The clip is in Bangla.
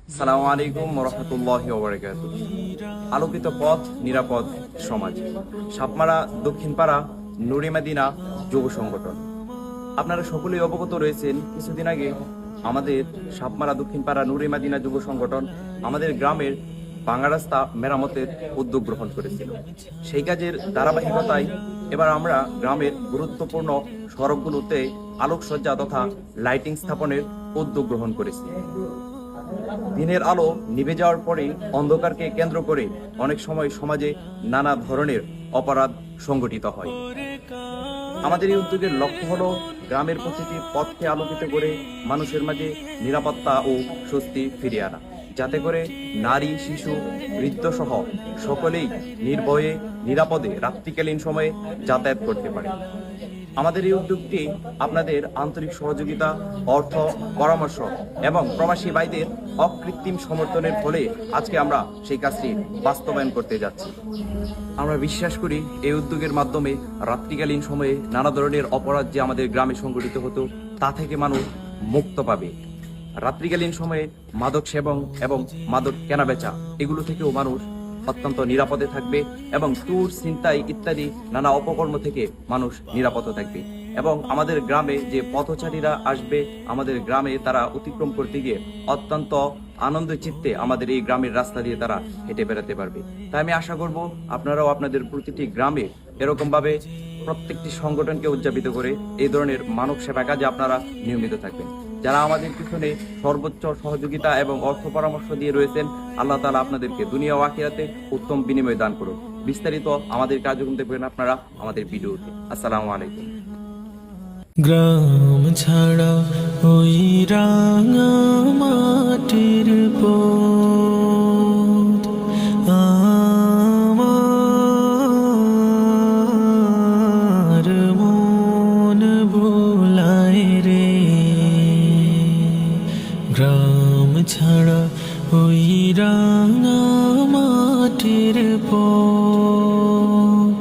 আসসালামু আলাইকুম ওয়া রাহমাতুল্লাহি ওয়া বারাকাতুহু। আলোকিত পথ, নিরাপদ সমাজ। সাপমারা দক্ষিণপাড়া নুরে মদিনা যুব সংগঠন। আপনারা সকলেই অবগত রয়েছেন, কিছুদিন আগে আমাদের সাপমারা দক্ষিণপাড়া নুরে মদিনা যুব সংগঠন আমাদের গ্রামের ভাঙা রাস্তা মেরামতের উদ্যোগ গ্রহণ করেছিল। সেই কাজের ধারাবাহিকতায় এবার আমরা গ্রামের গুরুত্বপূর্ণ সড়কগুলোতে আলোকসজ্জা তথা লাইটিং স্থাপনের উদ্যোগ গ্রহণ করেছি। দিনের আলো নিভে যাওয়ার পরেই অন্ধকারকে কেন্দ্র করে অনেক সময় সমাজে নানা ধরনের অপরাধ সংঘটিত হয়। আমাদের এই উদ্যোগের লক্ষ্য হলো গ্রামের প্রতিটি পথকে আলোকিত করে মানুষের মাঝে নিরাপত্তা ও স্বস্তি ফিরিয়ে আনা, যাতে করে নারী, শিশু, বৃদ্ধ সহ সকলেই নির্ভয়ে নিরাপদে রাত্রিকালীন সময়ে যাতায়াত করতে পারে। আমাদের এই উদ্যোগটি আপনাদের আন্তরিক সহযোগিতা, অর্থ, পরামর্শ এবং প্রবাসী ভাইদের অকৃত্রিম সমর্থনের ফলে আজকে আমরা সেই কাজটি বাস্তবায়ন করতে যাচ্ছি। আমরা বিশ্বাস করি এই উদ্যোগের মাধ্যমে রাত্রিকালীন সময়ে নানা ধরনের অপরাধ যে আমাদের গ্রামে সংঘটিত হতো তা থেকে মানুষ মুক্ত পাবে। রাত্রিকালীন সময়ে মাদক সেবন এবং মাদক কেনাবেচা এগুলো থেকেও মানুষ অত্যন্ত নিরাপদে থাকবে এবং চুর, ছিনতাই ইত্যাদি নানা অপকর্ম থেকে মানুষ নিরাপদ থাকবে। এবং আমাদের গ্রামে যে পথচারীরা আসবে, আমাদের গ্রামে তারা অতিক্রম করতে গিয়ে অত্যন্ত আনন্দ চিত্তে আমাদের এই গ্রামের রাস্তা দিয়ে তারা হেঁটে বেড়াতে পারবে। তাই আমি আশা করব আপনারাও আপনাদের প্রতিটি গ্রামে এরকম ভাবে প্রত্যেকটি সংগঠনকে উদযাপিত করে এই ধরনের মানব সেবা কাজে আপনারা নিয়মিত থাকবেন। যারা আমাদের পিছনে সর্বোচ্চ সহযোগিতা এবং অর্থ পরামর্শ দিয়ে রয়েছেন, আল্লাহ তাআলা আপনাদেরকে দুনিয়া ও আখিরাতে উত্তম বিনিময় দান করুন। বিস্তারিত আমাদের কার্যক্রম দেখবেন আপনারা আমাদের ভিডিওতে। আসসালামু আলাইকুম। গ্রাম ছাড়া ওই রাঙা মাটির পথ আমার মন ভোলায় রে। গ্রাম ছাড়া ওই রাঙা মাটির পথ